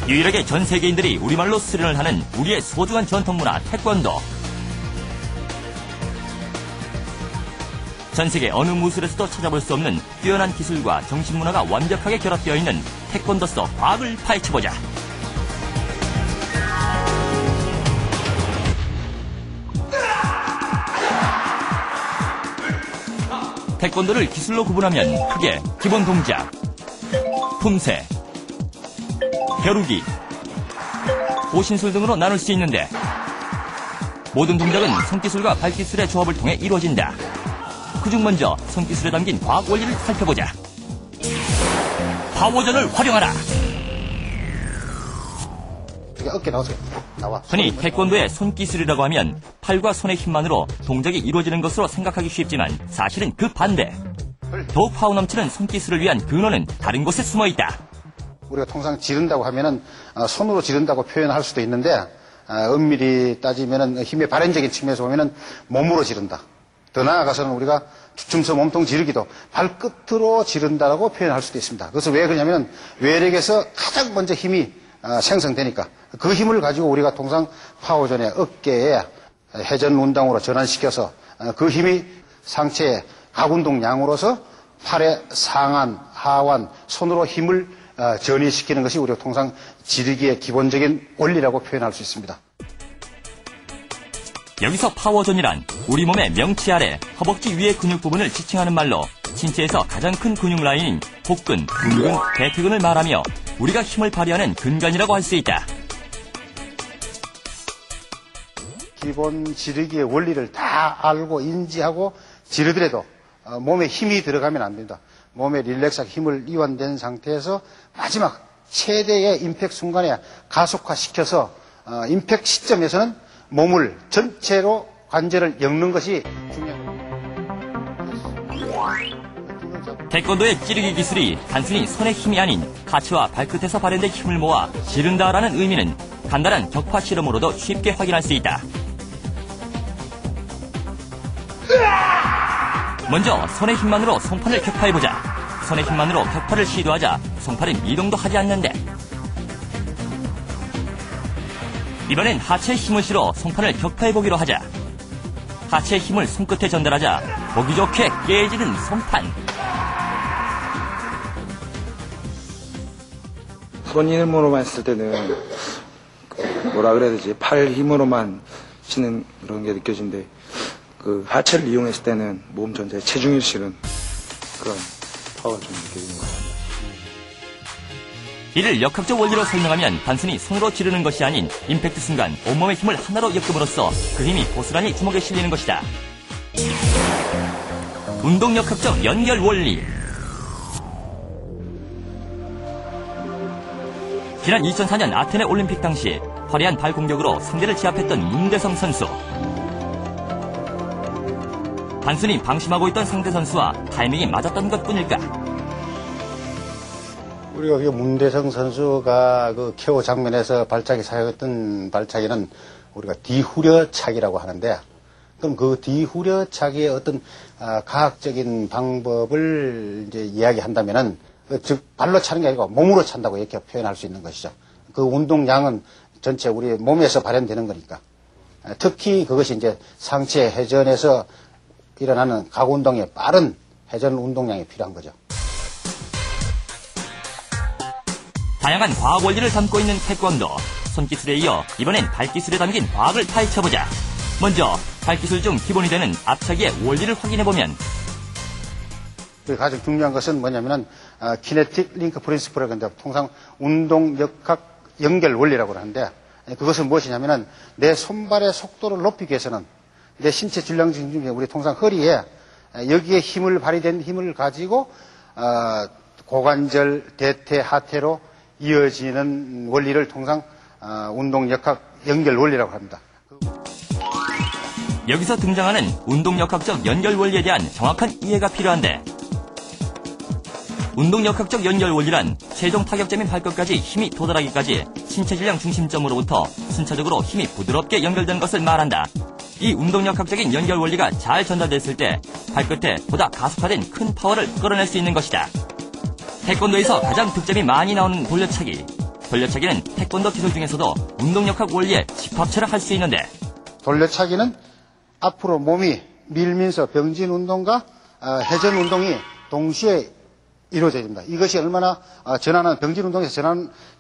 유일하게 전 세계인들이 우리말로 수련을 하는 우리의 소중한 전통문화 태권도. 전 세계 어느 무술에서도 찾아볼 수 없는 뛰어난 기술과 정신문화가 완벽하게 결합되어 있는 태권도 속 과학을 파헤쳐보자. 태권도를 기술로 구분하면 크게 기본 동작, 품새, 벼루기, 호신술 등으로 나눌 수 있는데 모든 동작은 손기술과 발기술의 조합을 통해 이루어진다. 그중 먼저 손기술에 담긴 과학 원리를 살펴보자. 파워전을 활용하라. 어깨 나오세요. 나와. 흔히 태권도의 손기술이라고 하면 팔과 손의 힘만으로 동작이 이루어지는 것으로 생각하기 쉽지만 사실은 그 반대. 더욱 파워 넘치는 손기술을 위한 근원은 다른 곳에 숨어 있다. 우리가 통상 지른다고 하면은 손으로 지른다고 표현할 수도 있는데 엄밀히 따지면은 힘의 발현적인 측면에서 보면은 몸으로 지른다. 더 나아가서는 우리가 주춤서 몸통 지르기도 발끝으로 지른다라고 표현할 수도 있습니다. 그래서 왜 그러냐면 외력에서 가장 먼저 힘이 생성되니까 그 힘을 가지고 우리가 통상 파워전의 어깨에 회전 운동으로 전환시켜서 그 힘이 상체의 각운동량으로서 팔의 상완, 하완, 손으로 힘을 전이시키는 것이 우리가 통상 지르기의 기본적인 원리라고 표현할 수 있습니다. 여기서 파워전이란 우리 몸의 명치 아래 허벅지 위의 근육 부분을 지칭하는 말로 신체에서 가장 큰 근육 라인인 복근, 등근, 대퇴근을 말하며 우리가 힘을 발휘하는 근간이라고 할 수 있다. 기본 지르기의 원리를 다 알고 인지하고 지르더라도 몸에 힘이 들어가면 안 된다. 몸에 릴렉스하게 힘을 이완된 상태에서 마지막 최대의 임팩트 순간에 가속화시켜서 임팩트 시점에서는 몸을 전체로 관절을 엮는 것이 중요합니다. 태권도의 찌르기 기술이 단순히 손의 힘이 아닌 하체와 발끝에서 발현된 힘을 모아 지른다라는 의미는 간단한 격파 실험으로도 쉽게 확인할 수 있다. 먼저 손의 힘만으로 손판을 격파해보자. 손의 힘만으로 격파를 시도하자 손팔은 이동도 하지 않는데 이번엔 하체의 힘을 실어 손판을 격파해보기로 하자. 하체의 힘을 손끝에 전달하자 보기 좋게 깨지는 손판. 손 힘으로만 했을 때는 뭐라 그래야 되지? 팔 힘으로만 치는 그런 게 느껴지는데 그 하체를 이용했을 때는 몸 전체에 체중이 실은 그런 파워가 좀 느껴지는 것 같습니다. 이를 역학적 원리로 설명하면 단순히 손으로 지르는 것이 아닌 임팩트 순간 온몸의 힘을 하나로 엮음으로써 그 힘이 고스란히 주먹에 실리는 것이다. 운동 역학적 연결 원리. 지난 2004년 아테네 올림픽 당시 화려한 발 공격으로 상대를 제압했던 문대성 선수. 단순히 방심하고 있던 상대 선수와 타이밍이 맞았던 것뿐일까? 우리가 문대성 선수가 그 KO 장면에서 발차기 사용했던 발차기는 우리가 뒤후려차기라고 하는데, 그럼 그 뒤후려차기의 어떤 과학적인 방법을 이제 이야기한다면은 즉 발로 차는 게 아니고 몸으로 찬다고 이렇게 표현할 수 있는 것이죠. 그 운동량은 전체 우리 몸에서 발현되는 거니까. 특히 그것이 이제 상체 회전에서 일어나는 각운동의 빠른 회전 운동량이 필요한 거죠. 다양한 과학 원리를 담고 있는 태권도. 손기술에 이어 이번엔 발기술에 담긴 과학을 파헤쳐보자. 먼저 발기술 중 기본이 되는 앞차기의 원리를 확인해보면 가장 중요한 것은 뭐냐면은 키네틱 링크 프린시플이라고 하는데 통상 운동 역학 연결 원리라고 하는데 그것은 무엇이냐면은 내 손발의 속도를 높이기 위해서는 내 신체 질량중 중에 우리 통상 허리에 여기에 힘을 발휘된 힘을 가지고 고관절, 대퇴, 하퇴로 이어지는 원리를 통상 운동 역학 연결 원리라고 합니다. 여기서 등장하는 운동 역학적 연결 원리에 대한 정확한 이해가 필요한데 운동 역학적 연결 원리란 최종 타격점인 발끝까지 힘이 도달하기까지 신체 질량 중심점으로부터 순차적으로 힘이 부드럽게 연결된 것을 말한다. 이 운동 역학적인 연결 원리가 잘 전달됐을 때 발끝에 보다 가속화된 큰 파워를 끌어낼 수 있는 것이다. 태권도에서 가장 득점이 많이 나오는 돌려차기. 돌려차기는 태권도 기술 중에서도 운동역학 원리에 집합체를 할 수 있는데 돌려차기는 앞으로 몸이 밀면서 병진 운동과 회전 운동이 동시에 이루어져야 됩니다. 이것이 얼마나 병진 운동에서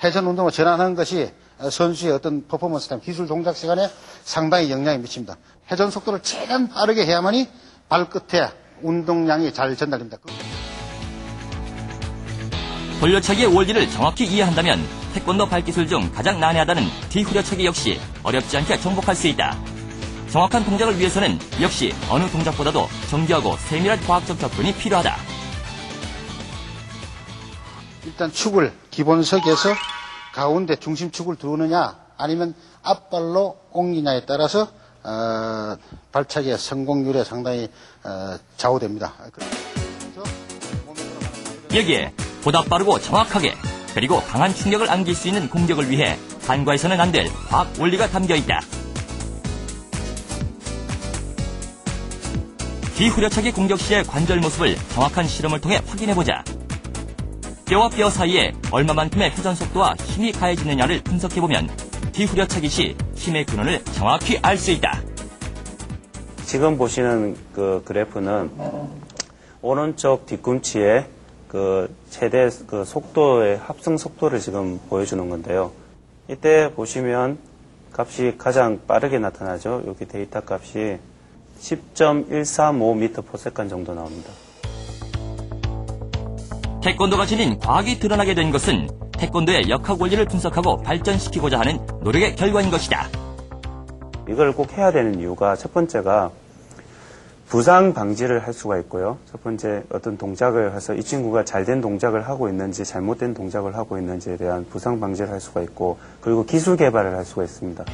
회전 운동으로 전환하는 것이 선수의 어떤 퍼포먼스 타임, 기술 동작 시간에 상당히 영향을 미칩니다. 회전 속도를 최대한 빠르게 해야만이 발끝에 운동량이 잘 전달됩니다. 돌려차기의 원리를 정확히 이해한다면 태권도 발기술 중 가장 난해하다는 뒤후려차기 역시 어렵지 않게 정복할 수 있다. 정확한 동작을 위해서는 역시 어느 동작보다도 정교하고 세밀한 과학적 접근이 필요하다. 일단 축을 기본석에서 가운데 중심축을 두느냐 아니면 앞발로 옮기냐에 따라서 발차기의 성공률에 상당히 좌우됩니다. 여기에 보다 빠르고 정확하게 그리고 강한 충격을 안길 수 있는 공격을 위해 간과해서는 안 될 과학 원리가 담겨 있다. 뒤후려차기 공격 시의 관절 모습을 정확한 실험을 통해 확인해보자. 뼈와 뼈 사이에 얼마만큼의 회전 속도와 힘이 가해지느냐를 분석해보면 뒤후려차기 시 힘의 근원을 정확히 알 수 있다. 지금 보시는 그 그래프는 오른쪽 뒤꿈치의 그 최대 그 속도의 합승 속도를 지금 보여주는 건데요. 이때 보시면 값이 가장 빠르게 나타나죠. 여기 데이터 값이 10.135m/s 정도 나옵니다. 태권도가 지닌 과학이 드러나게 된 것은 태권도의 역학 원리를 분석하고 발전시키고자 하는 노력의 결과인 것이다. 이걸 꼭 해야 되는 이유가 첫 번째가 부상 방지를 할 수가 있고요. 첫 번째 어떤 동작을 해서 이 친구가 잘된 동작을 하고 있는지 잘못된 동작을 하고 있는지에 대한 부상 방지를 할 수가 있고 그리고 기술 개발을 할 수가 있습니다.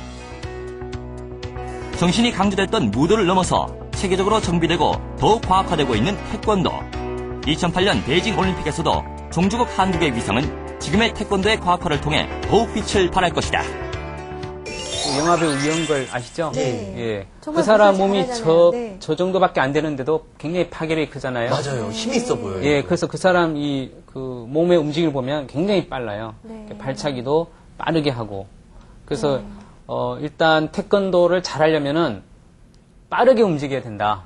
정신이 강조됐던 무도를 넘어서 체계적으로 정비되고 더욱 과학화되고 있는 태권도. 2008년 베이징 올림픽에서도 종주국 한국의 위상은 지금의 태권도의 과학화를 통해 더욱 빛을 발할 것이다. 영화배우 이영걸 아시죠? 네. 예. 정말 그 사람 무술 몸이 잘하잖아요. 네. 저 정도밖에 안 되는데도 굉장히 파괴력이 크잖아요. 맞아요. 힘이 있어 보여요. 예, 그래서 그 사람 그 몸의 움직임을 보면 굉장히 빨라요. 네. 발차기도 빠르게 하고. 그래서 일단 태권도를 잘하려면은 빠르게 움직여야 된다.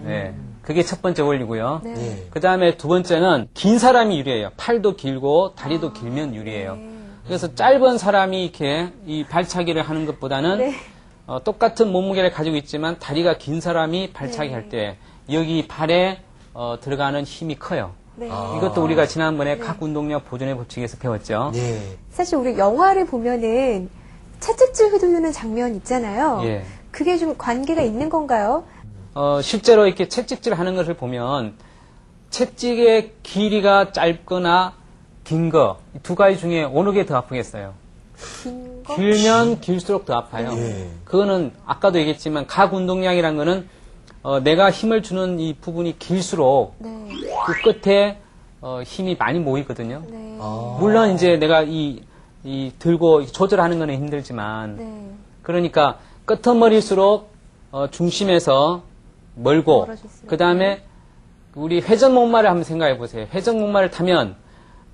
네. 그게 첫 번째 원리고요. 네. 그 다음에 두 번째는 긴 사람이 유리해요. 팔도 길고 다리도 길면 유리해요. 그래서 짧은 사람이 이렇게 이 발차기를 하는 것보다는 네. 똑같은 몸무게를 가지고 있지만 다리가 긴 사람이 발차기 할 때 여기 발에 들어가는 힘이 커요. 네. 이것도 우리가 지난번에 각 운동력 보존의 법칙에서 배웠죠. 네. 사실 우리 영화를 보면은 채찍질 휘두르는 장면 있잖아요. 예. 그게 좀 관계가 있는 건가요? 실제로 이렇게 채찍질 하는 것을 보면 채찍의 길이가 짧거나 긴 거, 두 가지 중에 어느 게 더 아프겠어요? 긴 거? 길면 길수록 더 아파요. 예. 그거는 아까도 얘기했지만 각 운동량이란 거는 내가 힘을 주는 이 부분이 길수록 네. 그 끝에 힘이 많이 모이거든요. 네. 물론 이제 내가 이 들고 조절하는 거는 힘들지만 네. 그러니까 끄트머리일수록 중심에서 멀고 멀어질 수 그 다음에 우리 회전 목마를 한번 생각해 보세요. 회전 목마를 타면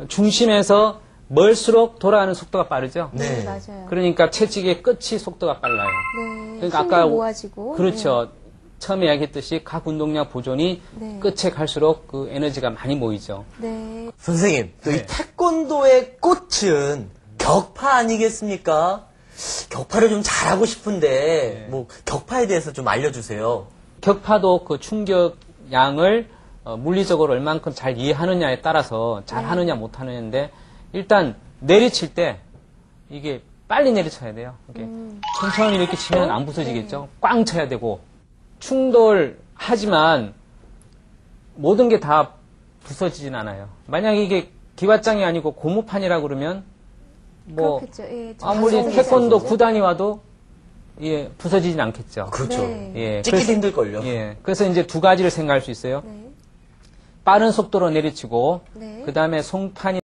중심에서 멀수록 돌아가는 속도가 빠르죠. 네. 맞아요. 그러니까 채찍의 끝이 속도가 빨라요. 네. 그러니까 힘이 아까 모아지고. 그렇죠. 처음에 이야기했듯이 각 운동량 보존이 네. 끝에 갈수록 그 에너지가 많이 모이죠. 네. 선생님, 또 이 네. 태권도의 꽃은 격파 아니겠습니까? 격파를 좀 잘하고 싶은데, 뭐, 격파에 대해서 좀 알려주세요. 격파도 그 충격 양을 물리적으로 얼만큼 잘 이해하느냐에 따라서 잘 하느냐 못 하느냐인데 일단 내리칠 때 이게 빨리 내리쳐야 돼요. 이렇게 천천히 이렇게 치면 안 부서지겠죠. 꽝 쳐야 되고 충돌하지만 모든 게 다 부서지진 않아요. 만약에 이게 기왓장이 아니고 고무판이라 그러면 뭐 그렇겠죠. 예, 좀 아무리 완성이 태권도 있어야죠. 구단이 와도 예 부서지진 않겠죠. 그렇죠. 네. 예, 찍기도 그래서- 힘들걸요. 예, 그래서 이제 두 가지를 생각할 수 있어요. 네. 빠른 속도로 내리치고 네. 그 다음에 송판이